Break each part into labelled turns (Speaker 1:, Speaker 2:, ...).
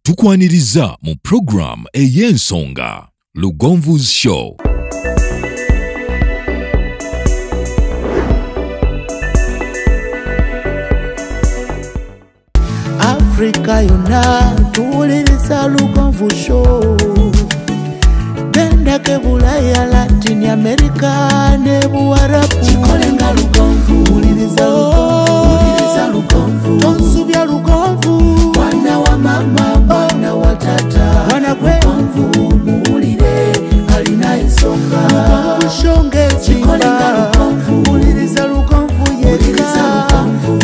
Speaker 1: Tukwaniriza mu program ey'ensonga Lugonvu's Show.
Speaker 2: Africa yona tuwuliriza Lugonvu Show. Benda ke Bulaya, Latin America ne Buarabu. Chikolenga Lugonvu, wuliriza Lugonvu. Tonsubya Lugonvu, mwana wa mama, mwana wa tata. Mwana kwe Lugonvu, muwulire alina ensonga. Lugonvu shonge chikolenga Lugonvu, wuliriza Lugonvu yeka.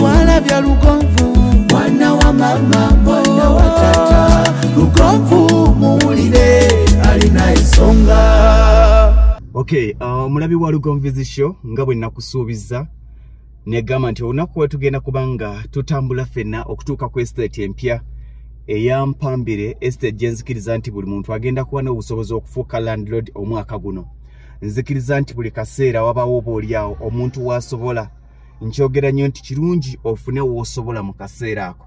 Speaker 2: Walabya Lugonvu, mwana wa mama, mwana wa tata. Lugonvu, muwulire alina ensonga.
Speaker 3: Okay, mulabi wa Lugonvu's Show nga bwe nakusuubiza negamba nti olunaku we tugenda kubanga tutambula fenna okutuuka ku estate empya eya MPAMBIRE, estate gye nzikiriza nti buli muntu agenda kuba n'obusobozi okufuuka landlord omwaka guno. Nzikiriza nti buli kaseera wabawo obaolyawo omuntu waasobola. Nkyogera nnyo nti kirungi ofune w'osobola mu kaseera ako.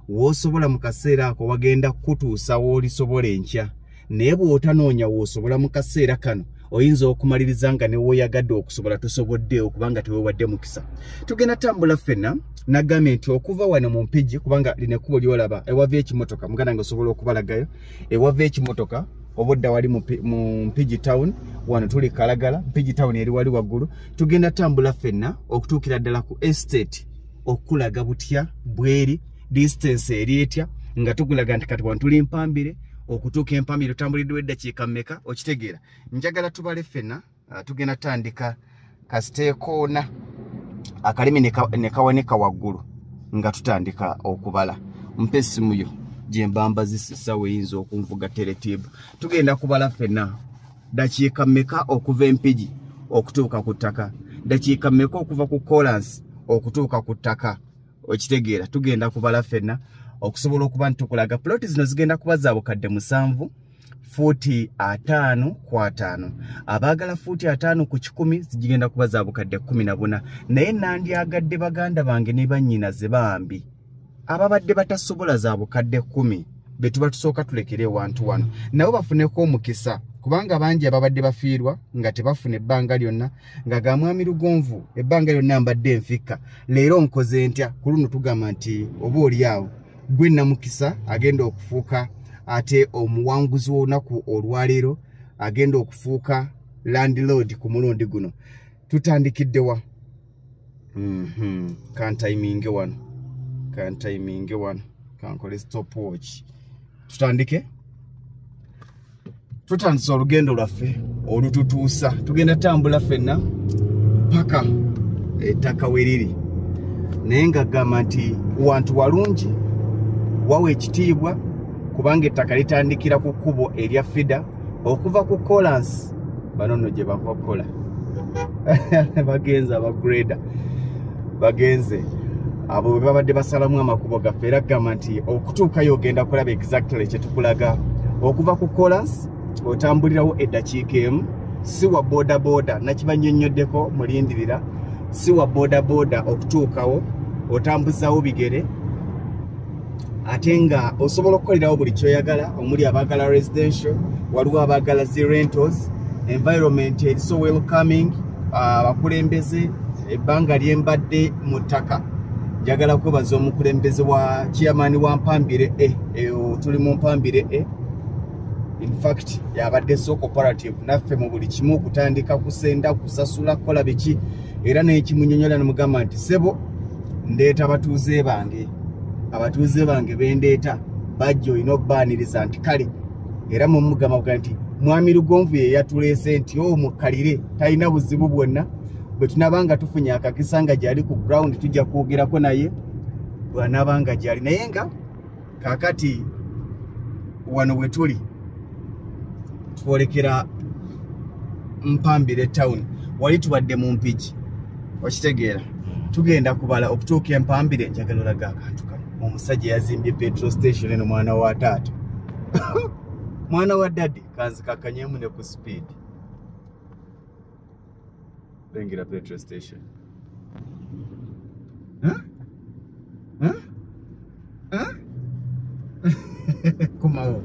Speaker 3: W'osobola mu kaseera ako wagenda kutuusa w'olisobola enkya. Naye bw'otanoonya w'osobola mu kaseera kano, oyinza okumaliriza nga ne w'oyagadde okusobola tosobodde okubanga teweewadde mukisa. Tugenda tambula fenna nagambye nti okuva wano mu Mpigi, kubanga lino ekkubo ly'olaba ewava ekimotoka, muganda nga osobola okubalagayo ewava ekimotoka obudda wali mu Mpigi town, wano tuli Kalagala, Mpigi town eri wali waggulu. Tugenda tambula fenna okutuukira ddala ku estate okulaga butya bweri distance eri etya nga tukulaga nti kati wano tuli MPAMBIRE. Okutuuka MPAMBIRE otambulidde eddakiika mmeka okitegeera. Njagala tubale fenna tugenda tandika kasiteekoona akalimi ne kawanika waggulu nga tutandika okubala. Mpa essimu yo gye mbamba zisisa weyinza okunvuga teletiibu. Tugenda kubala fenna dakiika mmeka okuva Empigi okutuuka ku ttaka, dakiika mmeka okuva ku Kolansi okutuuka ku ttaka okitegeera. Tugenda kubala fenna okusobola okuba ntukulaga ploti zino zigenda kuba za bukadde 7 fuuti 5 kwa 5. Abaagala fuuti 5 ku 10 zigenda kuba za bukadde 14. Naye nandyagadde baganda bange ne bannyinaze bambi ababadde batasobola za bukadde 10 be tuba tusooka tulekere wantu wano nabo bafuneko omukisa, kubanga bangi ababadde bafiirwa nga tebafuna ebbanga lyonna nga ga mwami Lugonvu ebbanga lyonna mbadde nfikka. Leero nkoze ntya? Ku luno tugamba nti oba olyawo gwe namukisa agenda okufuuka ate omuwanguzi w'olunaku olwaleero agenda okufuuka landlord ku mulundi guno. Tutandikidde wa? Kantayiminge wano kankole stopwatch. Tutandise olugendo lwaffe olututuusa. Tugenda tambula fenna paka ettaka weriri, naye nga gamba nti wantu walungi wawe ekitiibwa, kubanga ettaka litandikira ku kkubo erya fida okuva ku Kolansi. Bano nno gye bava kola bagenze abagreda bagenze abo bwe babadde basalamu amakubo gaffe. Era gamba nti okutuukayo ogenda kulaba exactly kye tukulaga. Okuva ku Kolansi otambulirawo eddakiika emu, si wa boda nakibannyonnyoddeko mulindirira, si wa boda okutuukawo otambuzaawo bigere. Ate nga osobola okukolerawo buli kyoyagala, omuli abaagala residential, waliwo abaagala zi rentals, environment eri so welcoming, abakulembeze ebbanga lyembadde mu ttaka. Njagala kwebaza omukulembeze wa chairman wa MPAMBIRE tuli mu MPAMBIRE in fact yabadde so cooperative naffe mu buli kimu kutandika kusenda kusasula kola biki. Era n'ekimunyonyola n'mugamba nti sebo ndeeta abatuuze bange bendeeta bajjo ino baniriza nti kale. Era mu mugamba nti mwami Lugonvu ye yatuleese nti mukalire talina buzibu bwonna. Bwe tunabanga tufunye akakisa nga gyali ku ground tujja kwogerako naye bwanabanga gyali. Naye nga kakati wano we tuli twolekera MPAMBIRE town, wali tubadde mu Mpigi okitegeera. Tugenda kubala okutuuka MPAMBIRE. Njagala olaga akantu kano, omusajja yazimbye petrol station eno mwana wa taata mwana wa daddy kanzikakanyemu ne ku speed. Lengera petrol station. Kumawo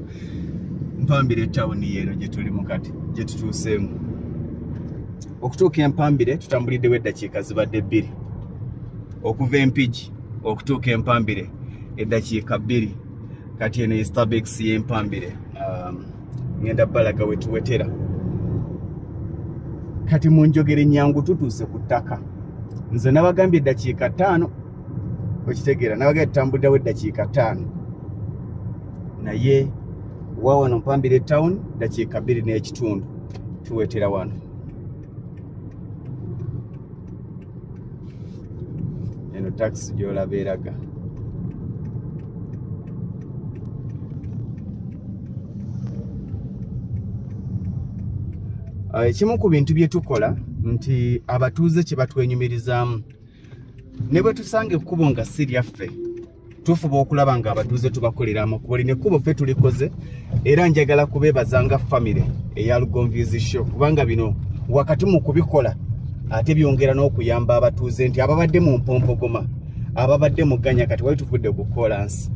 Speaker 3: Mpambire town yeno gye tuli mukati gye tutuuseemu. Okutuuka Empambire tutambuliddewo eddakiika zibadde 2. Okuva Empigi okutuuka Empambire eddakiika 2. Kati eno Starbucks y'Empambire. Ngenda balaga wetuwetera. Kati munjogere nyangu tutuuse ku ttaka. Nze nabagambye eddakiika 5. Okitegeera nabagambye tutambuddewo eddakiika 5. Naye wano Mpambire town dakiika 2 n'ekitundu tuwetera wano. Eno taxi gy'olaba eraga. Ekimu ku bintu bye tukola nti abatuuze kye batwenyumirizaamu ne bwe tusange ekkubo nga si lyaffe tufuba okulaba nga abatuuze tubakolera amakubo lino ekkubo ffe tulikoze era njagala kubeebaza nga famire eya Lugonviizi Show kubanga bino wakati mu kubikola ate byongera n'okuyamba abatuuze nti ababadde mu mpompogoma ababadde mu gganya kati wali tuvudde ku Kolansi.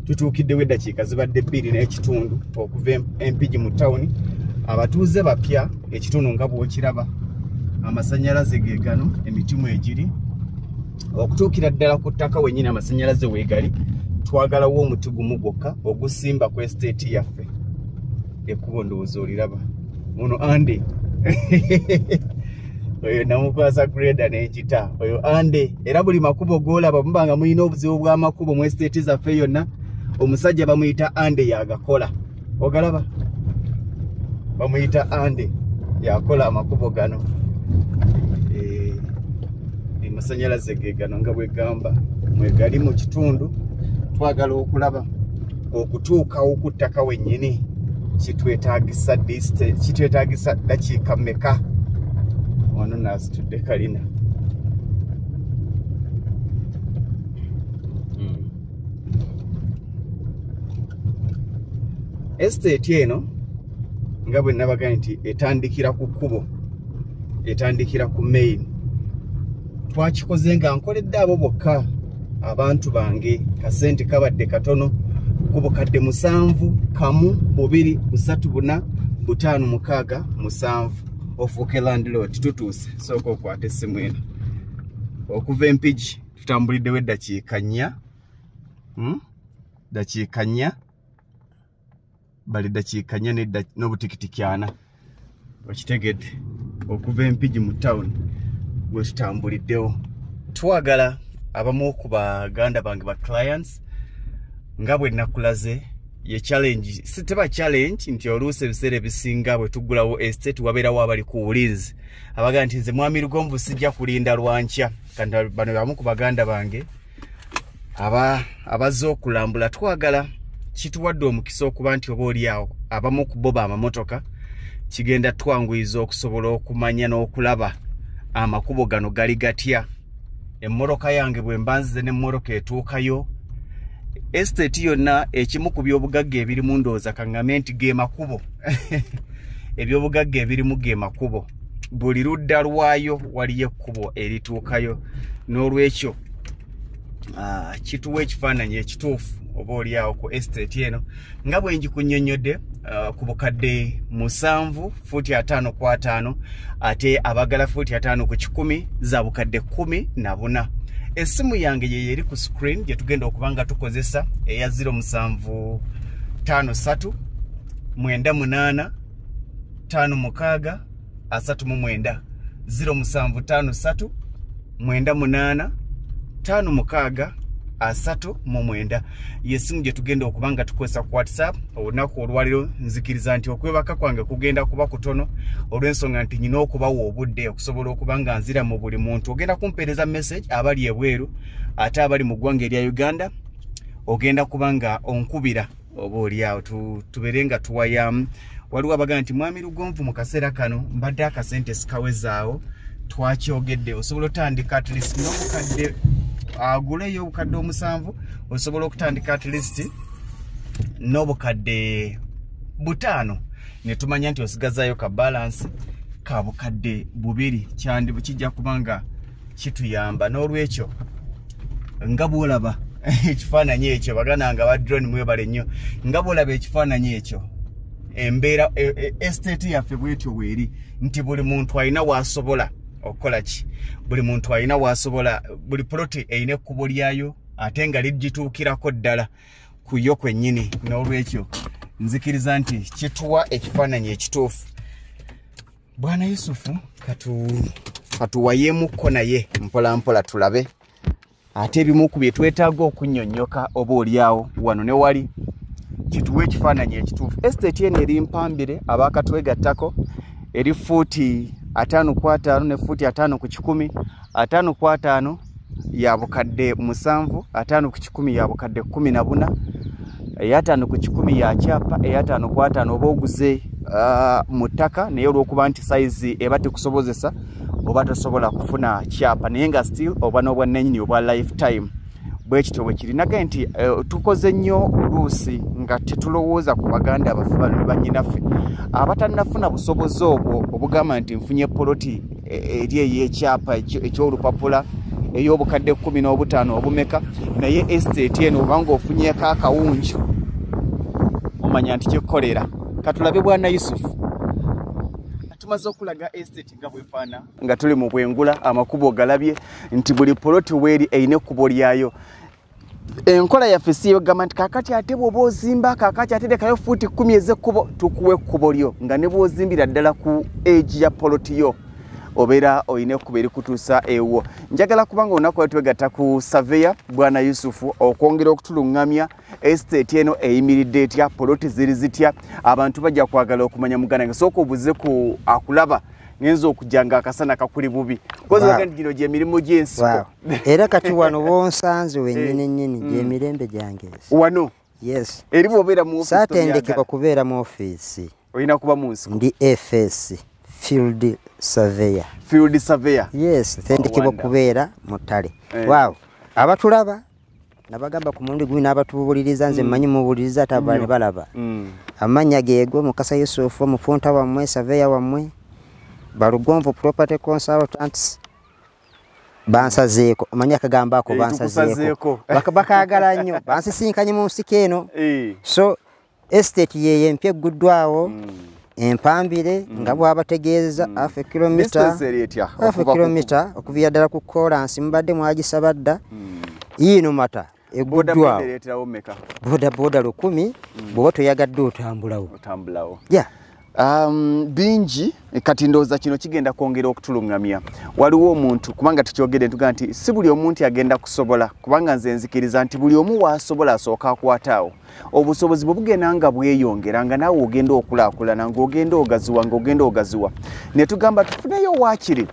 Speaker 3: Tutuukiddewo eddakiika zibadde 2 n'ekitundu okuva Empigi mu tawuni. Abatuuze bapya ekitundu nga bw'okiraba amasannyalaze ge gano emitimu egiri okutuukira ddala ku ttaka wennyini amasannyalaze weegali. Twagalawo omuti gumu gwokka ogusimba ku estate yaffe. Ekkubo ndowooza oliraba ono Ande oyo namukwasa greda n'ekita oyo Ande era buli makubo g'olaba muba nga mulina obuzibu bw'amakubo mu estate zaffe yonna omusajja bamuyita Ande yagakola. Ogalaba bamuyita Ande yakola amakubo gano. Amasannyalaze ge gano nga bwegamba mwegali mu kitundu. Twagala okulaba okutuukawo ku ttaka wennyini kitwetaagisa kitwetaagisa dakiika mmeka. Wano naasitudde kalina. Estate eno nga bwe nabaga nti etandikira ku kkubo etandikira ku main. Twakikoze nga nkoledde abo bokka abantu bange kasente kabadde katono ku Bukadde 7 1 2 3 4 5 6 7 Fuuka Landi Loodi tutuuse. Sooka okwata essimu eno. Okuva Empigi tutambuliddewo eddakiika 4. Dakiika 4 bali dakiika 4 n'obutikitiki 4. Okitegedde okuva Empigi mu town gwe tutambuliddewo. Twagala abamu ku baganda bange ba clients nga bwe nakulaze ye challenge siteba challenge nti oluuse ebiseera ebisinga bwe tuggulawo estate wabeerawo abali ku bulizi abaga nti nze mwami Lugonvu sijja kulinda lwankya. Kandi bano bamu ku baganda bange abazze okulambula. Twagala kituwadde omukisa okuba nti oba oliawo abamu ku bo bamamotoka kigenda twanguyiza okusobola okumanya n'okulaba amakubo gano gali gatya. Emmoroka yange bwe mbanzize n'emmoroka etuukayo estate yonna ekimu ku byobugagga ebirimu ndowooza kaŋŋamye nti ge makubo. Ebyobugagga ebirimu ge makubo. Buli ludda lwayo waliyo ekkubo erituukayo. N'olwekyo kituwa ekifaananyi ekituufu oba oliawo ku estate eno nga bwe ngikunnyonnyodde ku Bukadde 7 fuuti 5 ku 5 ate abagala fuuti 5 ku 10 za Bukadde 14. Essimu yange ye eri ku screen gye tugenda okubanga tukozesa eya 0753 98 56 39 0753 98 56 39 yesimu gye tugenda okubanga tukozesa ku WhatsApp. Olunaku olwaliro nzikiriza nti okwebaka kwange kugenda kuba kutono olw'ensonga nti nyina okubawa obudde okusobola okubanga nzira mu buli muntu. Ogenda kumpeereza message abali ebweru ate abali mu ggwanga erya Uganda ogenda kubanga onkubira oba oliawo tubeere nga tuwayamu. Waliwo abaga nti mwami Lugonvu mu kaseera kano mbadde akasente sikawezaawo. Twakyogedde osobola otandika at least n'obukadde aguleyo obukadde 7 osobola okutandika at least n'obukadde 5 ne tumanya nti osigazayo ka balance ka bukadde 2 kyandi bukijja kubanga kituyamba. N'olwekyo nga bwolaba ekifaananyi ekyo bagana nga ba drone mwebale nnyo nga bwolaba ekifaananyi ekyo embeera estate yaffe bwetyo bweri nti buli muntu alina waasobola okukola ki buli muntu alina waasobola buli ploti erina ekkubo lyayo ate nga ligituukirako ddala ku yo kwennyini n'olwekyo nzikiriza nti kituwa ekifaananyi ekituufu. Bwana Yusufu katuwayeemukko naye mpola mpola tulabe ate ebimu ku bye twetaaga okunnyonnyoka oba olyawo wano ne wali kituwe ekifaananyi ekituufu. Estate eno eri Mpambire abaakatwegattako eri fuuti 5.5 ne fuuti 5 ku 10, 5 ku 5 ya Bukadde 7, 5 ku 10 ya Bukadde 14, eya 5 ku 10 ya kyapa, eya 5 ku 5 oba oguze mu ttaka naye olw'okuba nti size eba tekusobozesa oba tosobola kufuna kyapa naye nga still oba n'obwannannyini obwa lifetime bwekityo bwe kiri. Naga nti tukoze nnyo oluusi nga tetulowooza ku baganda abaffe bano ne bannyinaffe abatannafuna busobozi obwo obugamba nti nfunye poloti eri ey'ekyapa eky'olupapula ey'obukadde 15 obumeka naye estate eno obanga ofunyeko akawunju omanya nti kikukolera. Katulabe Bwana Yusufu tumaze okulaga estate nga bwefaana nga tuli mu bwengula amakubo galabye nti buli poloti weeri erina ekkubo lyayo. Enkola yaffe si yogamba nti kakati ate bw'oba ozimba kakati ate lekayo fuuti 10 ez'ekkubo tukuwa ekkubo lyo nga ne bw'ozimbira ddala ku egi ya poloti yo obeera oyina ekkubo erikutuusa ewo. Njagala kubanga olunaku lwe twegatta ku surveyor Bwana Yusufu okwongera okutuluŋŋamya estate eno eyimiridde etya, poloti ziri zitya, abantu bajja kwagala okumanya muganda nga sooka obuze ku akulaba ngenza okujja nga akasana kakuli bubi koza kandi gino gye mirimu gy'ensiko
Speaker 4: era kati wano bonsanze wennyini nnyini gye mirembe gyange
Speaker 3: wano.
Speaker 4: Yes,
Speaker 3: eri bw'obeera mu office
Speaker 4: saatendekebwa kubeera mu office
Speaker 3: olina kuba mu nsiko.
Speaker 4: Ndi FS field surveyor.
Speaker 3: Field surveyor.
Speaker 4: Yes, tendekebwa kubeera mu ttale. Wow, abatulaba nabagamba ku mulundi gumu n'abatubuuliriza nze mmanyi mubuuliriza ate abalala ne balaba. Amannya geego Mukasa Yusufu omupunta wammwe surveyor wammwe Balugonvu property consultants bansazeeko amanyi akagamba ako bansazeeko bakaagala nnyo bansisinkanye mu nsiko eno. So estate ye empya egguddwawo Empambire nga bw'abategeeza half a kilometer okuvira ddala ku Kolansi mubadde mwagisaba dda yiino mata egguddwawo boda 10 bw'oba toyagadde otambulawo.
Speaker 3: Bingi kati ndowooza kino kigenda kwongera okutuluŋŋamya. Waliwo omuntu kubanga tukyogedde ntuga nti si buli omuntu agenda kusobola kubanga nze nzikiriza nti buli omu waasobola asooka akwataawo obusobozi bwe bugenda nga bweyongera nga naawe ogenda okulaakulana ng'ogenda ogaziwa ne tugamba tufuneyo waakiri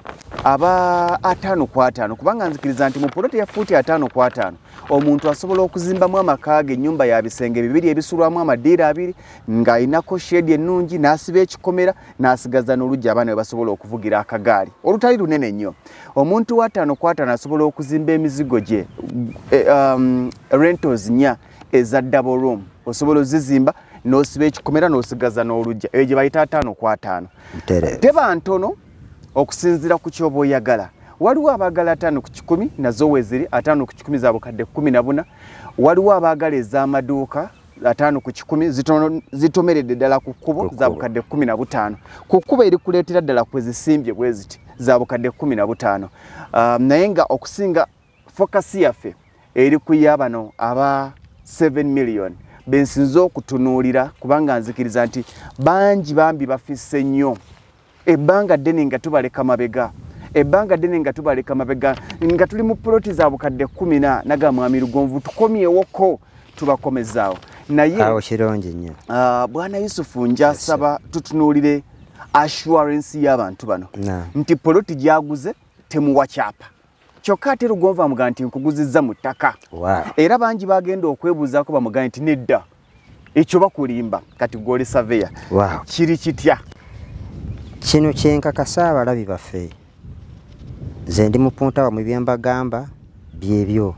Speaker 3: aba 5 ku 5 kubanga nzikiriza nti mu poloti ya fuuti 5 ku 5 omuntu asobola okuzimbamu amaka ge ennyumba ya bisenge 2 ebisulwamu amadiira 2 ng'alinako shedi ennungi n'asiba ekikomera n'asigaza n'oluggi abaana we basobola okuvugira akagaali olutali lunene nnyo. Omuntu wa 5 ku 5 asobola okuzimba emizigo gye rentals 4 eza double room osobola ozizimba n'osiba ekikomera n'osigaza n'oluggi eyo gye bayita 5 ku 5. Teba ntono okusinziira ku kyoba oyagala. Waliwo abaagala 5 ku 10 nazo weziri 5 ku 10 za Bukadde 14. Waliwo abaagala ez'amaduuka 5 ku 10 zitomeredde ddala ku kkubo za Bukadde 15. Ku kkubo eri kuleetera ddala kwezisimbye bwe ziti za Bukadde 15. Naye nga okusinga focus yaffe eri ku y'abano aba 7 million bensinze okutunuulira kubanga nzikiriza nti bangi bambi bafisse nnyo ebbanga ddene nga tubaleka mabega nga tuli mu poloti za Bukadde 10 naga Mwami Lugonvu tukomyewoko tubakomezaawo naye
Speaker 4: awo kirungi nnyo.
Speaker 3: Bwana Yusufu njasaba tutunuulire assurance y'abantu bano nti poloti gyaguze temuwa kyapa kyokka ate Lugonvu amugamba nti nkuguzizza mu ttaka. Era bangi bagenda okwebuuzaako bamugamba nti nedda ekyo bakulimba kati gw'oli surveyor kiri kitya.
Speaker 4: Kino kyenkakasa abalabi baffe nze ndi mupunta wamwe bye mbagamba byebyo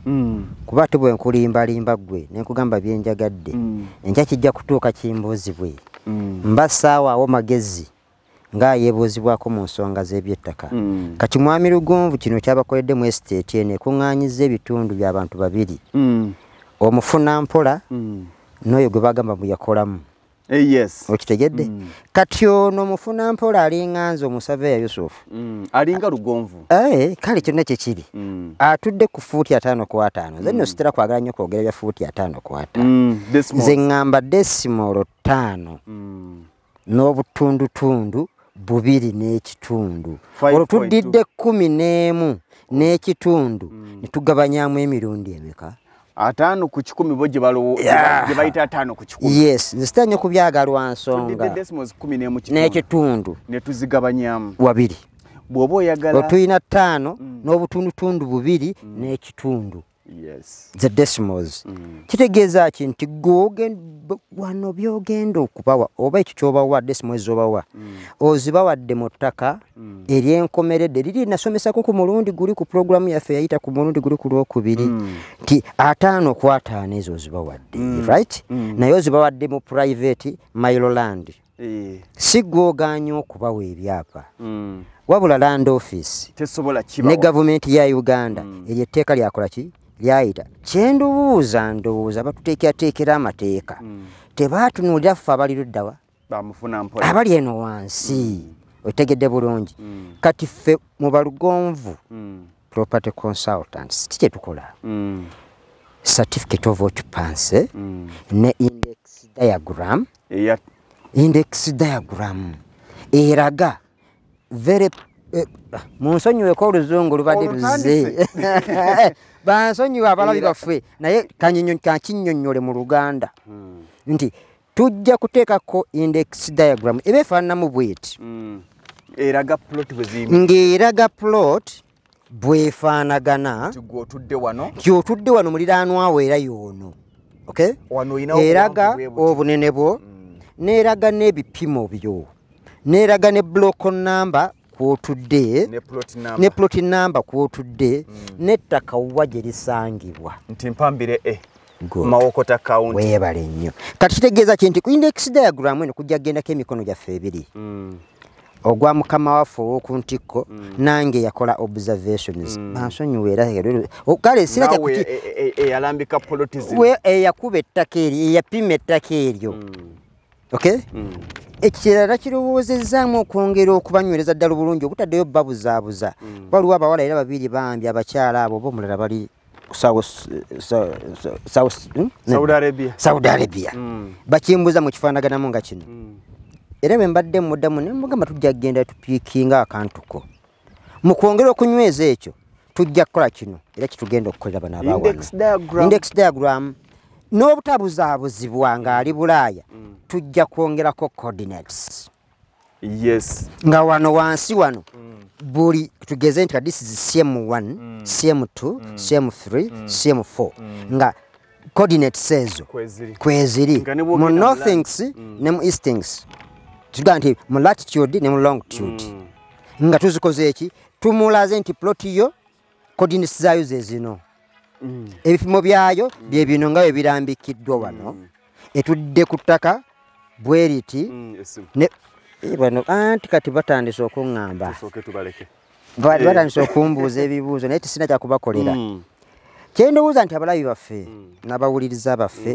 Speaker 4: kuba ate bwe nkulimbalimba ggwe ne nkugamba bye njagadde enkya kijja kutuuka kimbuuzibwe mba ssaawa awo magezi nga yebuuzibwako mu nsonga z'ebyettaka kati mwami Lugonvu kino kyabakoledde mu estate ene kuŋŋaanyiza ebitundu by'abantu babiri omufuna mpola n'oyo gwe bagamba mu yakolamu
Speaker 3: yes
Speaker 4: okitegedde kati ono mufuna mpola alinganza omusaveya Yusufu
Speaker 3: alinga Lugonvu
Speaker 4: kale kyonna kyekiri atudde ku fuuti 5.5 nze nno sitera kwagala nnyo kwogera bya fuuti 5.5 nze ŋŋamba desimolo 5 n'obutundutundu 2 n'ekitundu olwo tuddidde 11 n'ekitundu ne tugabanyamu emirundi emeka
Speaker 3: 5 ku 10 bo gye bayita 5 ku 10
Speaker 4: yes nze sitera nnyo kubyagalwa nsonga n'ekitundu
Speaker 3: ne tuzigabanyamu
Speaker 4: 2
Speaker 3: bw'oba oyagala
Speaker 4: otulina 5 n'obutundutundu 2 n'ekitundu
Speaker 3: yes
Speaker 4: the decimals kitegeeza ki nti wano byogenda okubawa oba ekyo kyobawa decimals zobawa ozibawadde mu ttaka ery'enkomeredde liri nasomesako ku mulundi guli ku programu yaffe yayita ku mulundi guli ku Lwokubiri nti 5 ku 5 ezo ozibawadde right naye ozibawadde mu private Mailoland si gwoganya okubawa ebyapa wabula land office
Speaker 3: tesobola kibawa
Speaker 4: ne gavumenti ya Uganda eryetteeka lyakola ki lyayita ndowooza batuteekerateekera amateeka tebaatunulira ffe abali luddawa
Speaker 3: bamufuna mpola
Speaker 4: abali eno wansi otegedde bulungi kati ffe mu Balugonvu property consultants kikye tukola certificate of occupancy ne index diagram eraga very munsonyiweko oluzungu lubadde luze bansonyiwa abalabi baffe naye kankinnyonnyole mu Luganda nti tujja kuteekako index diagram eba efaananamu bweti ng'eraga plot bwefaanagana nti otudde wano muliraanwawo era y'ono eraga obunene bwo n'eraga n'ebipimo byo n'eraga ne block number kwotudde ne plot number kwotudde n'ettaka wa gye lisangibwa
Speaker 3: nti mpambire Mawokota County
Speaker 4: weebale nnyo kati kitegeeza kinti ku index diagram eno kujja kugendako emikono gyaffe ebiri ogwa mukama waffe ow'oku ntikko nange yakola observations bansonyiwa era kale sina kyakuti
Speaker 3: eyalambika politism
Speaker 4: eyakuba ettaka eryo eyapima ettaka eryo ekirala kirowoozezaamu okwongera okubanywereza ddala obulungi obutaddeyo babuzaabuza waliwo abawala era babiri bambi abakyala abo oba omulala bali Saudi Arabia bakimbuza mu kifaanaganamu nga kino era bwe mbadde muddamu ne mugamba tujja kugenda tupiikinga akantuko mu kwongera okunyweza ekyo tujja kukola kino era kitugenda okukolera bano abawana index diagram n'obutabuzaabuzibwa ng'ali Bulaaya tujja kwongerako coordinates
Speaker 3: yes
Speaker 4: nga wano wansi wano buli tugeze nti this is CM1 CM2 CM3 CM4 nga coordinates ezo kweziri mu northings ne mu eastings tuga nti mu latitude ne mu longitude nga tuzikoze eki tumulaze nti plot yo coordinates zayo ze zino ebipimo byayo bye bino nga bwe birambikiddwa wano etudde ku ttaka bweriti ne bano anti kati batandise okuŋŋamba batandise okumbuuza ebibuuzo naye tisina kyakubakolera kyendowooza nti abalabi baffe n'abawuliriza baffe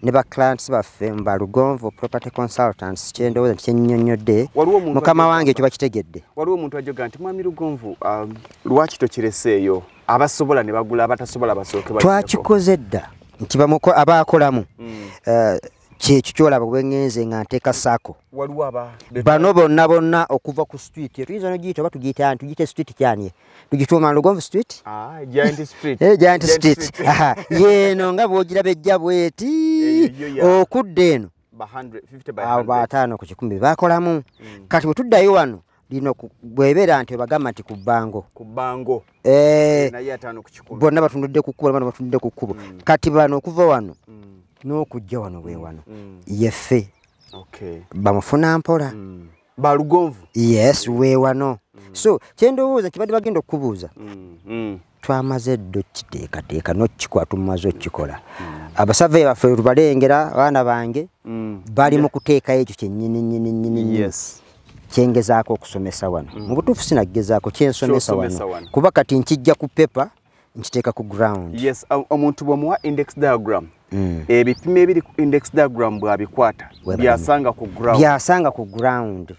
Speaker 4: ne baclients baffe mu Balugonvu property consultants kyendowooza nti kyennyonnyodde mukama wange ekyo bakitegedde
Speaker 3: waliwo omuntu ajoga nti mwami Lugonvu lwaki tokireseeyo abasobola ne bagula abatasobola basooke
Speaker 4: twakikoze dda nti abaakolamu kyekyo kyolaba bwengenze nga nteeka saako bano bonna okuva ku street tuyinza nogiyita oba tugiyita tugiyite street kyanie tugituuma Lugonvu street Giant street yeeno nga bwogiraba ejja bweti okudda eno 5 ku 100 bakolamu kati bwe tuddayo wano lino bwebeera nti bagamba nti ku bbango bonna batundudde ku kkubo bano batundudde ku kkubo kati bano okuva wano n'okujja wano bwe wano yeffe bamufuna mpola
Speaker 3: Balugonvu
Speaker 4: yes we wano so kyendowooza kibadde bagenda okubuuza twamaze ddo kiteekateeka n'okikwata mumaze okikola abasave baffe tubalengera abaana bange bali mu kuteekayo ekyo kyennyini kyengezaako okusomesa wano mu butuufu sinagezaako kyensomesa wano kuba kati nkijja ku pepa nkiteeka ku ground.
Speaker 3: Yes, omuntu bw'omuwa index diagram ebipimo ebiri ku index diagram bw'abikwata byasanga ku ground.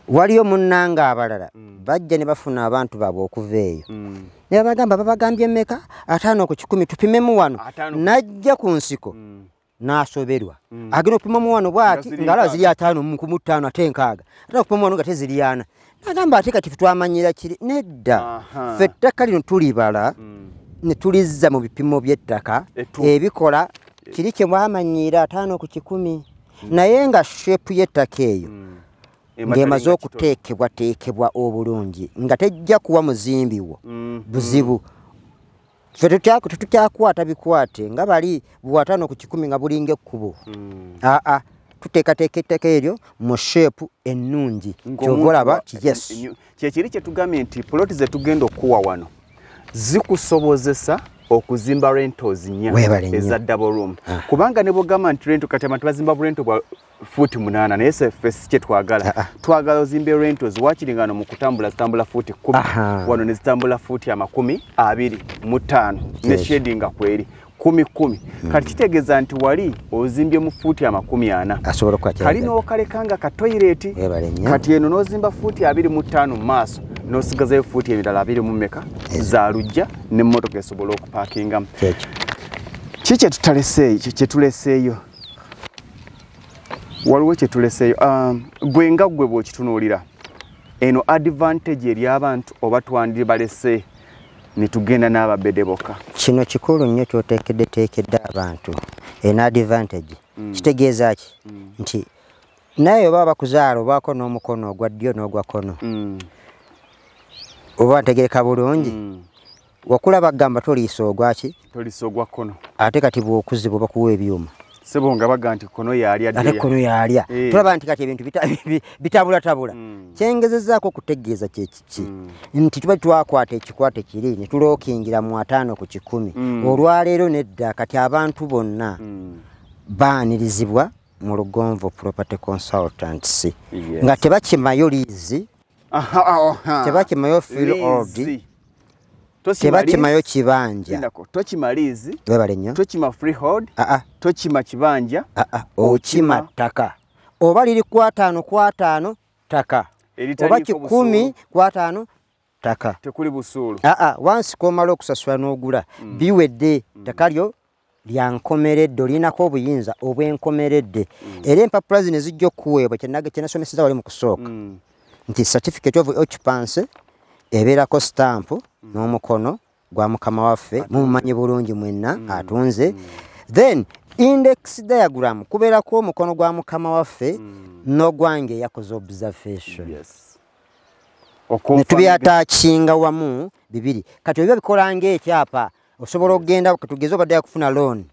Speaker 3: Waliyo munnanga abalala bajja ne bafuna abantu baabwe okuva eyo ne babagambye mmeka 5 ku 10 tupimemu wano najja ku nsiko n'asoberwa agenda okupima mu wano bw'ati ng'alaba ziri 5 ku 5 ate nkaaga ate okupima wano nga teziri 4 n'agamba ate kati twamanyira kiri nedda ffe ettaka lino tulibala ne tulizza mu bipimo by'ettaka ebikola kiri kye mwamanyira 5 ku 10 naye nga shepu y'ettaka eyo ng'emaze okuteekebwa obulungi nga tejja kuwa muzimbiwo buzibu ffe tetukyakwata bikwate nga bali bwa 5 ku 10 nga bulinga ekkubo tuteekateeka ettaka eryo mu shepu ennungi kyovolaba yes kyekiri kye tugambye nti poloti ze tugenda okuwa wano zikusobozesa okuzimba rentals nnya eza double room kubanga ne bogamba nti rento kati abantu bazimba rento bwa futi 8 naye ffe kye twagala ozimbe rentals wakiringano mu kutambula futi 10 wano ne zitambula futi 25 ne shading kweri 10 kati kitegeeza nti wali ozimbye mu futi 40
Speaker 4: asobola kwacha
Speaker 3: kali no kalekanga ka toilet kati eno nozimba futi 25 mu maaso nosigazayo futi ebirala 2 mu meka za lujja ne mmotoka esobola okuparkinga kiki tuleseeyo waliwo kye tuleseeyo gwe nga gwe bw'okitunuulira eno advantage eri abantu oba twandire balese nitugenda n'ababede bokka
Speaker 4: kino kikulu nnyo kyoteekedde abantu eno advantage kitegeeza ki nti naye oba bakuzaala obaako n'omukono ogwa ddyo n'ogwa kono oba ntegereka bulungi wakula bagamba toliisa ogwa
Speaker 3: kono
Speaker 4: ate kati bw'okuzibwa bakuwa ebyuma
Speaker 3: sebo nga baga nti kono yalya
Speaker 4: ate kono yalya tulaba nti kati ebintu bitabula kyengezezaako okutegeeza kyekiki nti tuba twakwata ekikwate kiri ne tulookingira mu 5 ku 10 olwaleero nedda kati abantu bonna baanirizibwa mu Lugonvu Property Consultants nga tebakimayo liizi tebakimayo freehold tebakimayo kibanja
Speaker 3: tokimaliizi
Speaker 4: webalenyo
Speaker 3: tokima freehold tokima kibanja
Speaker 4: okima ttaka oba liri ku 5 ttaka oba 10 ku 5 ttaka
Speaker 3: tekuli busuulu
Speaker 4: wansi komala okusasula n'ogula biwedde ttaka lyo lyankomeredde olinako obuyinza obwenkomeredde era empapula zino zijja okuweebwa kyenasomeseza wali mu kusooka nti certificate of occupancy ebeerako stamp n'omukono gwa mukama waffe mumumanyi bulungi mwenna atunze then index diagram kubeerako omukono gwa mukama waffe n'ogwange yakoze observation netubyatakinga wamu bibiri kati obiba bikola ng'ekyapa osobola okugenda katugeze obadde yakufuna loan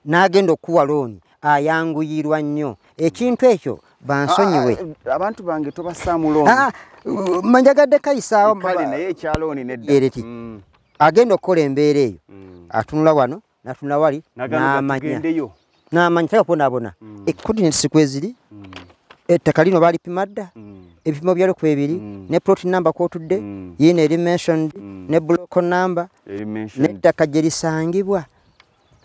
Speaker 4: n'agenda okuwa loan ayanguyirwa nnyo ekintu ekyo bansonyiwe
Speaker 3: abantu bange tobasaamu loan
Speaker 4: manjagadde kayisaawo
Speaker 3: kale naye ekyalooni nedda
Speaker 4: agenda okukola embeera eyo atunula wano natunula wali n'amanya tagakubonaabona coordinates kweziri ettaka lino balipima dda ebipimo byalo kwebiri ne plot number kwotudde yina eri mentioned ne block number n'ettaka gye lisangibwa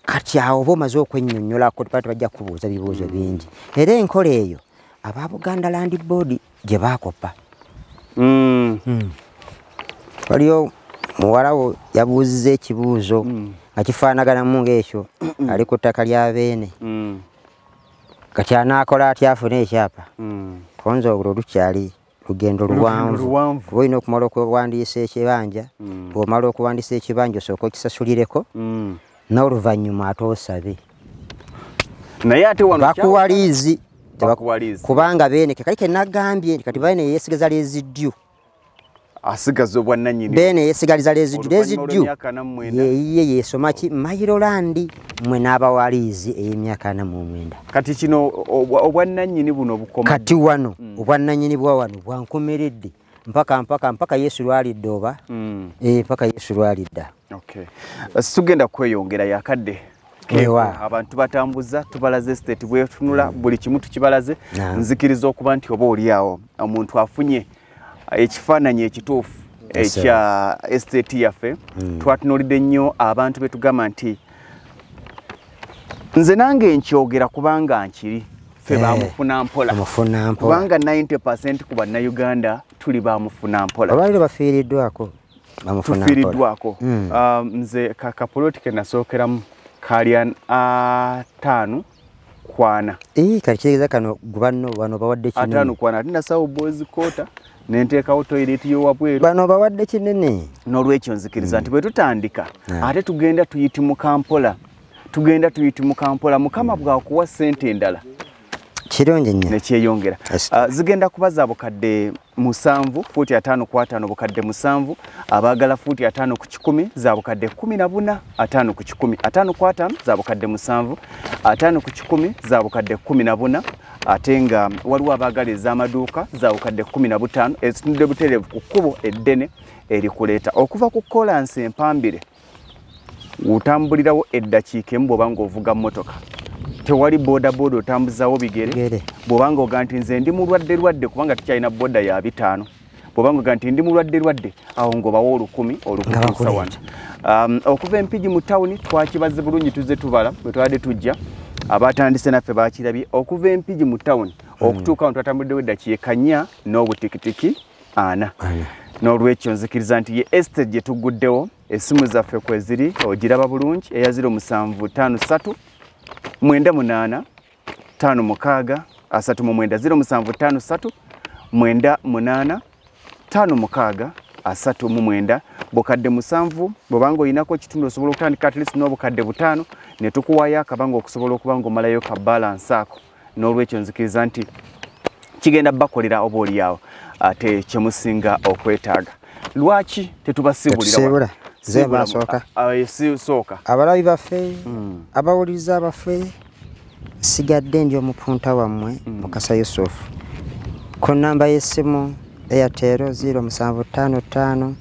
Speaker 4: kati awo oba omaze okwennyonnyolako bajja kubuuza bibuuzo bingi era enkola eyo aba Buganda Land Board gye baakopa waliyo muwalawo yabuuzizza ekibuuzo nga kifaanaganamu ng'ekyo ali ku ttaka lya beene kati anaakola atya afune ekyapa konza olwo lukyali lugendo luwanvu kuba olina okumala okuwandiisa ekibanja bw'omala okuwandiisa ekibanja osooka okisasulireko n'oluvannyuma ate osabe
Speaker 3: naye ate wano
Speaker 4: bakuwa liizi kubanga beene kali kenagambye nti kati beene yeesigaliza leeziddyu
Speaker 3: asigaza obwannannyini
Speaker 4: beene yeesigaliza leeziddyu yeeyiye yeesoma ki Mailolandi mwe n'abawa liizi ey'emyaka 49
Speaker 3: kati kino obwannannyini buno bukoma
Speaker 4: kati wano obwannannyini bwa wano bwankomeredde mpaka Yesu lwalidde oba mpaka Yesu lwalidda
Speaker 3: okay tugenda kweyongera yakadde abantu batambuza tubalaze estate bwetunula buli kimu tukibalaze nzikiriza okuba nti oba oli awo omuntu afunye ekifaananyi ekituufu ekya estate yaffe twatunulidde nnyo abantu betugamba nti nze nange nkyogera kubanga nkiri ffe bamufuna mpola kubanga 90% ku bannayuganda tuli bamufuna mpola
Speaker 4: abaliro bafiiriddwako
Speaker 3: tufiiriddwako nze kakapolotike nasookeramu kali 5 kwana
Speaker 4: kakitegeeza kano bano bawadde kinene
Speaker 3: 5 kwana ate nasawo boys kota nenteekawo toilet y'owabweru
Speaker 4: bano bawadde kinene
Speaker 3: n'olwekyo nzikiriza nti bwe tutandika ate tugenda tuyitimuka mpola mukama bwakuwa ssente endala
Speaker 4: kirungi nnyo
Speaker 3: nekyeyongera zigenda kuba za bukadde 7 fuuti 5 ku 5 bukadde 7 abaagala fuuti 5 ku 10 za bukadde 14 5 ku 10 5 ku 5 za bukadde 7 5 ku 10 za bukadde 14 ate nga waliwo abaagala ez'amaduuka za bukadde 15 ezitundidde butereevu ku kkubo eddene erikuleeta okuva ku Kolansi Empambire utambulirawo eddakiika emu bw'oba ng'ovuga mmotoka tewali boda otambuzawo bigere bw'obanga oga nti nze ndi mulwadde kubanga tukyalina boda ya 5 bw'obanga oga nti ndi mulwadde awo ng'obawo 10 wano okuva empigi mu tawuni twakibaze bulungi tuzze tubala bwe twabadde tujja abatandise naffe bakirabye okuva empigi mu tawuni okutuuka wano twatambuliddewo eddakiika 4 n'obutikitiki 4 n'olwekyo nzikiriza nti ye estate gye tuguddewo essimu zaffe kweziri ogiraba bulungi eya 0753 98 56 0753 98 56 39 bukadde 7 bw'obanga oyinako kitundu osobola okutandika at least n'obukadde 5 ne tukuwaayo akabanga okusobola okuba ng'omalayo ka balance ako n'olwekyo nzikiriza nti kigenda bakolera oba oliawo ate kyemusinga okwetaaga lwaki tetubasibulira sooka
Speaker 4: abalabi baffe abawuliriza baffe sigadde ndi omupunta wammwe Mukasa Yusufu ku namba y'essimu Airtel 0755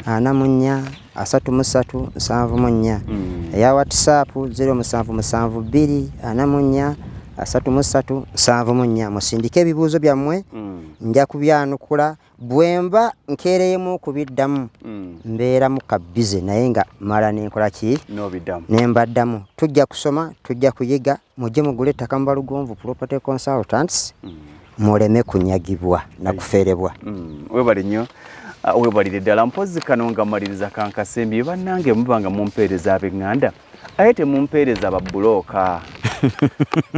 Speaker 4: 44 33 74 eya WhatsApp 0772 44 33 74 musindike ebibuuzo byammwe nja kubyanukula bwemba nkereyemu kubiddamu mbeera mu kabize naye nga mala nenkola ki nembaddamu tujja kusoma tujja kuyiga mujje mugule ettaka mu Balugonvu Property Consultants muleme kunyagibwa na kufeerebwa
Speaker 3: webali nnyo webalire ddala mpozi kano nga maliriza kankasembi bannange mubanga mumpeereza ab'eŋŋanda aye temumpeereza ababbulooka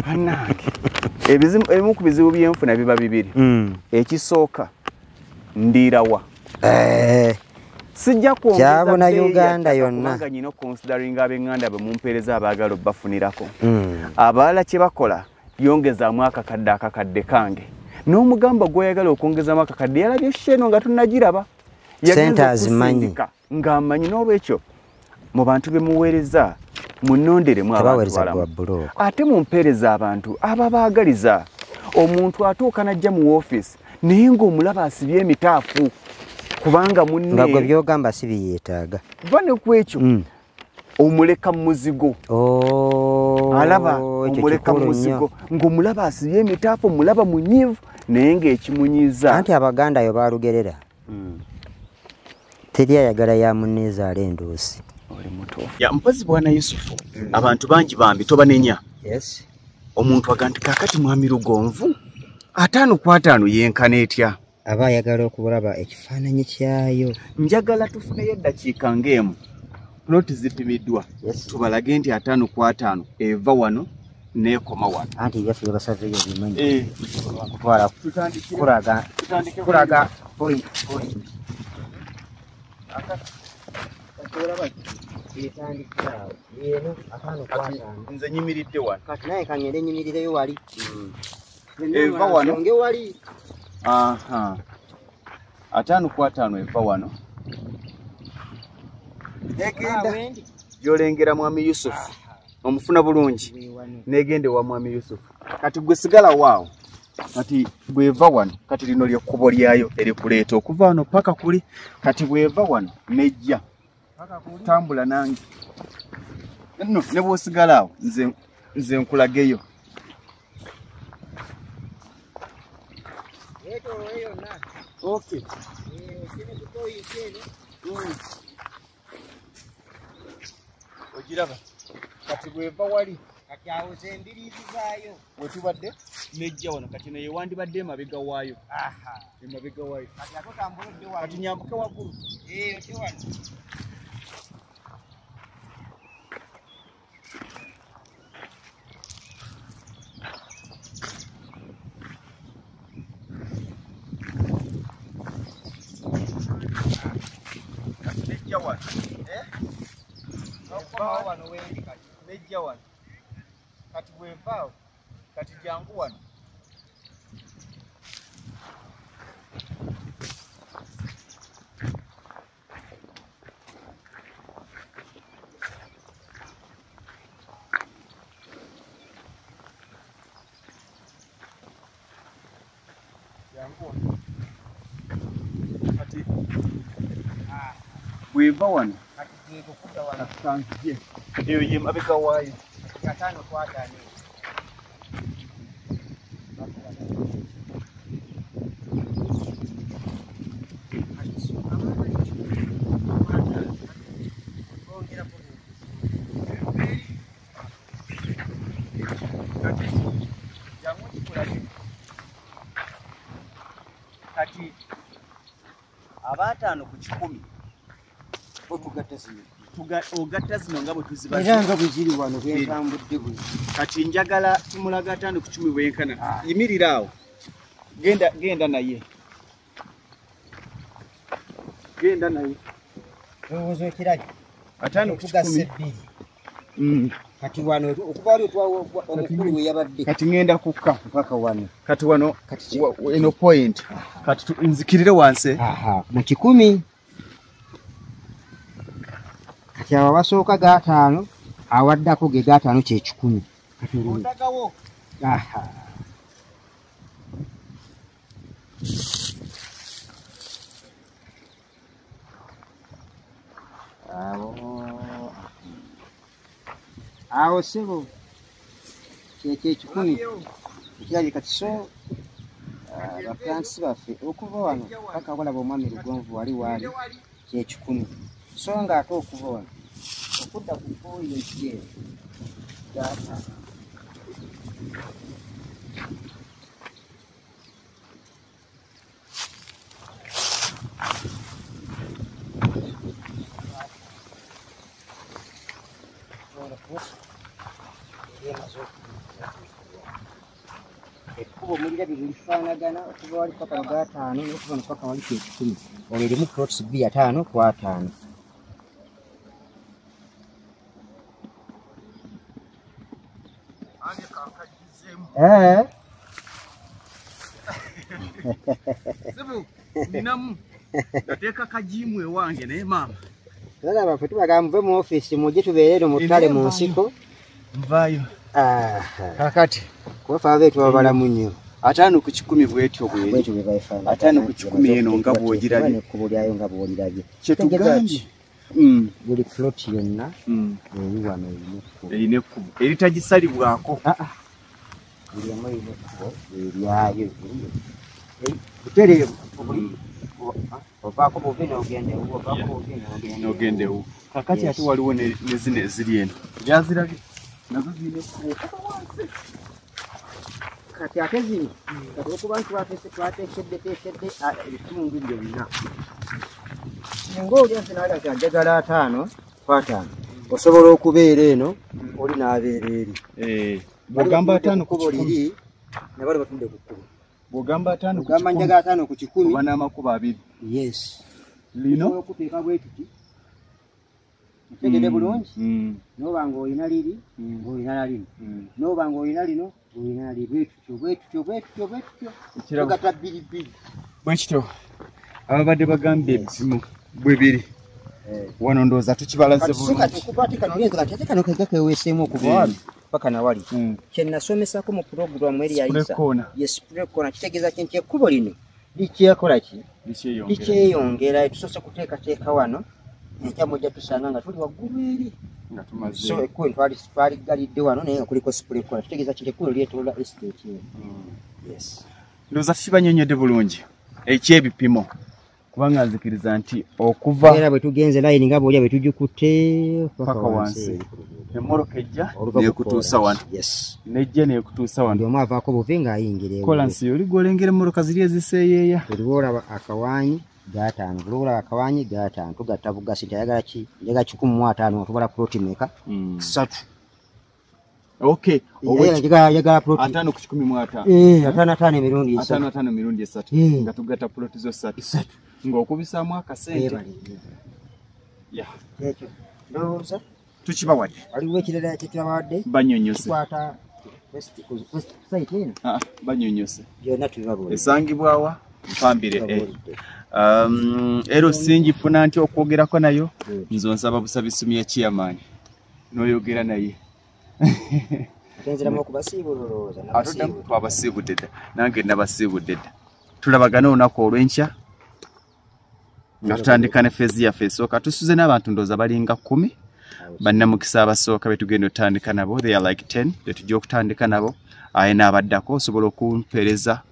Speaker 3: bannange ebimu ku bizibu byenfuna biba bibiri ekisooka ndiirawa sijja
Speaker 4: kwongeza Uganda yonna
Speaker 3: nga nyina considering ab'eŋŋanda bwe mumpeereza abaagala obbafunirako abalala kye bakola yongezaamu akakadde kange n'omugamba gw'oyagala okwongezaamu akakadde yalabye sheno nga tunnagiraba
Speaker 4: sente azimanyi
Speaker 3: ng'amanyi n'olwekyo mu bantu be muweereza munonderemu abantu ate mumpeereza abantu ababaagaliza omuntu atuuka najja mu woofiisi naye ng'omulaba asibye emitaafu kubanga munne
Speaker 4: nga gwe byogamba si biyeetaaga
Speaker 3: va ne ku ekyo omuleka muzigo alaba omuleka muzigo ng'omulaba asibye emitaafu omulaba munyiivu naye ng'ekimunyiiza
Speaker 4: anti Abaganda yo baalugerera teri ayagala ya munneezaala endoosi
Speaker 3: ya mpozi bwana Yusufu abantu bangi bambi tobanenya
Speaker 4: yes
Speaker 3: omuntu aganti kakati mwami Lugonvu 5 ku 5 yenkana etya
Speaker 4: aba ayagala okulaba ekifaananyi kyayo
Speaker 3: njagala tufuneyo eddakiika ng'emu ploti zipimiddwa tubalage nti 5 ku 5 eva wano neekoma wano
Speaker 4: anti yaffe basaveyo bimanyi kutwala kulaga point
Speaker 3: nze nyimiridde wano
Speaker 4: kati naye kanyere nyimirireyo wali
Speaker 3: eva wano
Speaker 4: nge wali
Speaker 3: 5 ku 5 eva wano negenda gyolengera mwami Yusufu omufuna bulungi negende wa mwami Yusufu kati gwe sigala waawo kati bweva wano kati lino ly'ekkubo lyayo erikuleeta okuva wano paka kuli kati bweva wano nejja tambula nange No, ne bw'osigala awo nze nkulageyo. Okay. Ogiraba kati bweva wali
Speaker 4: kati awo zembirizi zaayo
Speaker 3: wetubadde nejja wano kati naye wandibadde emabega waayo. Emabega waayo
Speaker 4: kati atotambulidde wano
Speaker 3: kati nyambuke waggulu.
Speaker 4: ote wano
Speaker 3: nejja wano wano wendi kati nejja wano kati bwevaawo kati jangu wano. Kati bweva wano eyo ye mabega waayo. Kati abaataano ku 10 ogatta zino nga bwe tuzibaza
Speaker 4: era nga bwe ziri wano bwentambudde bwe.
Speaker 3: Kati njagala tumulaga 5 ku 10 bwenkana. Yimirira awo. Genda naye. Genda naye.
Speaker 4: Olowooza okirage
Speaker 3: 5 ku 10.
Speaker 4: kati wano okuva ali otwawo omukulu we yabadde
Speaker 3: Kati ngenda kukka
Speaker 4: mpaka wano.
Speaker 3: kati wano eno point kati nzikirire wansi
Speaker 4: mu 10 kati awo abasooka ga5 awaddako ge ga5 kye 10.
Speaker 3: ondagawo.
Speaker 4: Awo sebo kye 10 ekirage kati so baplansi baffe okuva wano paka walaba omwami Lugonvu wali waali kye 10 so nga ate okuva wano okudda ku koyo ekyeru gata ekubo mulira bifaanagana okuva wali paka ga5 n'okuva no paka wali kye 10 olwo erimu plots B 5 ku 5.
Speaker 3: Sibu ninamu nateeka kajimu ewange naye maama.
Speaker 4: Lala baffe tubaga muve mu office mujje tubeere eno mu ttale mu nsiko.
Speaker 3: Nvaayo. Kakati
Speaker 4: kuba abeetu babalamu nnyo.
Speaker 3: 5 ku 10 bwetyo bwe.
Speaker 4: Bwetyo bwe bayifaanagana.
Speaker 3: 5 ku 10 eno nga bw'ogirabye.
Speaker 4: Ekkubo lyayo nga bw'olirabye.
Speaker 3: Kye tugambye.
Speaker 4: Buli plot yonna eri wano
Speaker 3: erina ekkubo eritagisalibwako.
Speaker 4: Buli emu erina ekkubo eryayo. Butereevu ovaako buvi n'ogendewo ovaako buvi
Speaker 3: n'ogendewo. Kakati ate waliwo ne zino eziri eno gyazirabye nazo zirina ekkubo wansi.
Speaker 4: kati ate zino kati okuba nti twateekedde ebitundu byonna ng'oli nti naali akyajagala 5 ku 5 osobola okubeera eno oli n'abeera eri.
Speaker 3: Bw'ogamba 5 ku
Speaker 4: 10 ne bali batudde ku kkubo.
Speaker 3: Bw'ogamba 5 ku 10
Speaker 4: ogamba njagala 5 ku 10
Speaker 3: oba n'amakubo 2.
Speaker 4: Yes.
Speaker 3: Lino
Speaker 4: okuteeka bwe tuti tegede bulungi n'oba ng'olina liri ng'olina na lino n'oba ng'olina lino ng'olina na liri bwetutyo togata bbiri
Speaker 3: bwe kityo ababadde bagambye ebizimu bwe biri wano ndowooza tukibalaze bulungi.
Speaker 4: okukwate kano olinza kati ate kano kega keweeseemu okuva wano paka na wali kye nasomesako mu puroguramu eri yayisa spray corner kitegeeza kinti ekkubo lino likyekola ki likyeyongera tusoose kuteekateeka wano enkya mujja tusanga nga tuli waggulu eri So ekkubo twaligalidde wano naye nga kuliko spray kola kitegeeza kiti ekkubo lyetoolola estate eno. Yes.
Speaker 3: Ndowooza tukibanyonyodde bulungi ekyebipimo kubanga nzikiriza nti okuva
Speaker 4: era bwe tugenze layini nga bw'olya bwe tugikutte
Speaker 3: paka wansi emmoloka ejja neekutuusa wano nejja neekutuusa wano
Speaker 4: omu avaako buve ng'ayingira
Speaker 3: Kolansi oli gw'olengera emmoloka ziri eziseeyeeya
Speaker 4: buli olaba akawaanyi g'ataano buli olaba akawaanyi g'ataano tugatta bugasi nti ayagala ki njagala 15 otubala ploti meka 3
Speaker 3: okay
Speaker 4: yagala ploti
Speaker 3: 5 ku 15
Speaker 4: 5 emirundi
Speaker 3: 5 emirundi 3 nga tugatta ploti zo 3 ng'okubisaamu akasente
Speaker 4: ekyo ndowooza
Speaker 3: tukibawadde
Speaker 4: waliwo ekirala kyetulabawadde
Speaker 3: banyonyose
Speaker 4: tukwata site eno
Speaker 3: banyonyose
Speaker 4: byonna tubibabuulira
Speaker 3: esangibwawa Mpambire ero sinjifuna nti okwogerako nayo nzo nsaba busabisumi ya chairman noyogera naye
Speaker 4: tenziramu okubasiibulolooza
Speaker 3: twabasiibudde dda nange nabasiibudde dda tulabagana olunaku olw'enkya nga tutandika ne feezi yaffe esooka tusuze n'abantu ndowooza balinga 10 bannamukisa abasooka betugenda otandika nabo they are like 10 betujja okutandika nabo aye n'abaddako osobola okumpeereza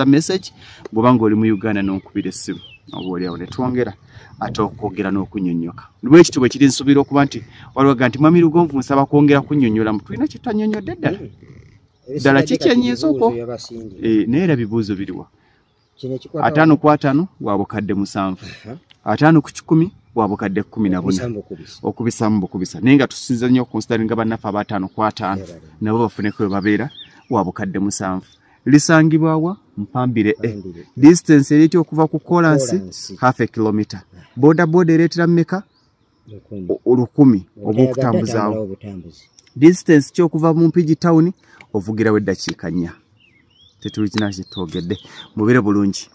Speaker 3: message bw'oba ng'oli mu Uganda n'onkubira essimu oba oliawo ne twongera ate okwogera n'okunyonnyoka bwekityo bwe kiri nsuubira okuba nti waliwaga nti mwami Lugonvu nsaba kwongera kunnyonnyola tulina kye twanyonnyodde ddala kikyenyiiza okwo naye era bibuuzo biriwa 5 ku 5 wa Bukadde 7 5 ku 10 wa Bukadde 14 okubisaamu bukubisa naye nga tusinza nnyo okunsidaringa bannaffe aba 5 ku 5 nabo bafuneko we babeera wa Bukadde 7 lisangibwawa Mpambire distance ereti okuva ku Kolansi half a kilometer boda eretera mmeka 10 oba okutambuzaawo distance kyokuva mu Mpigi town ovugirawo eddakiika 4 tetulina kitwogedde mubire bulungi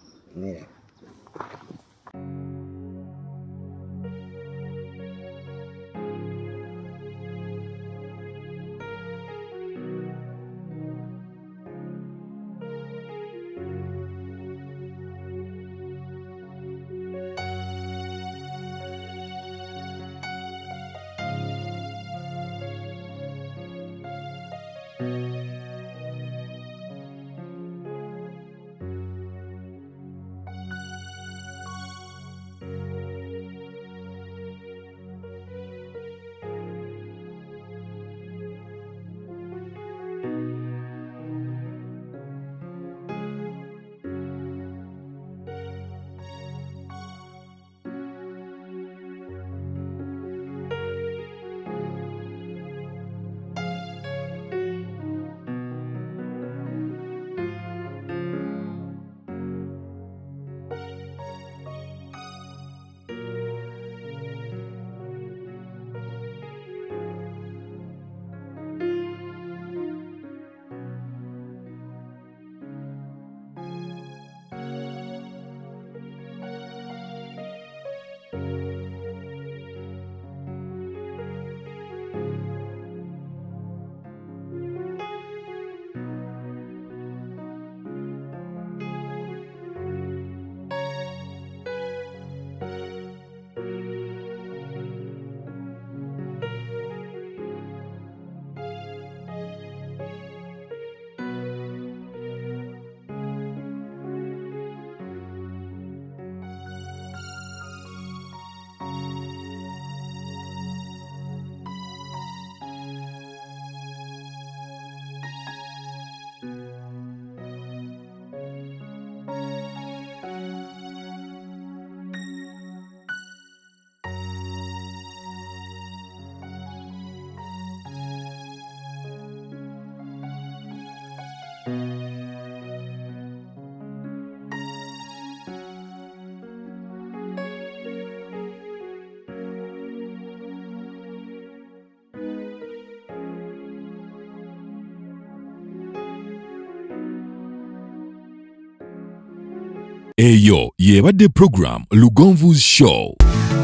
Speaker 1: Eyo yebadde program Lugonvu's Show.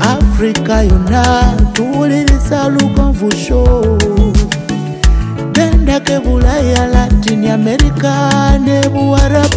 Speaker 2: Africa yonna tuwuliriza Lugonvu Show. Genda ke Bulaya, Latin America ne Buwarabu.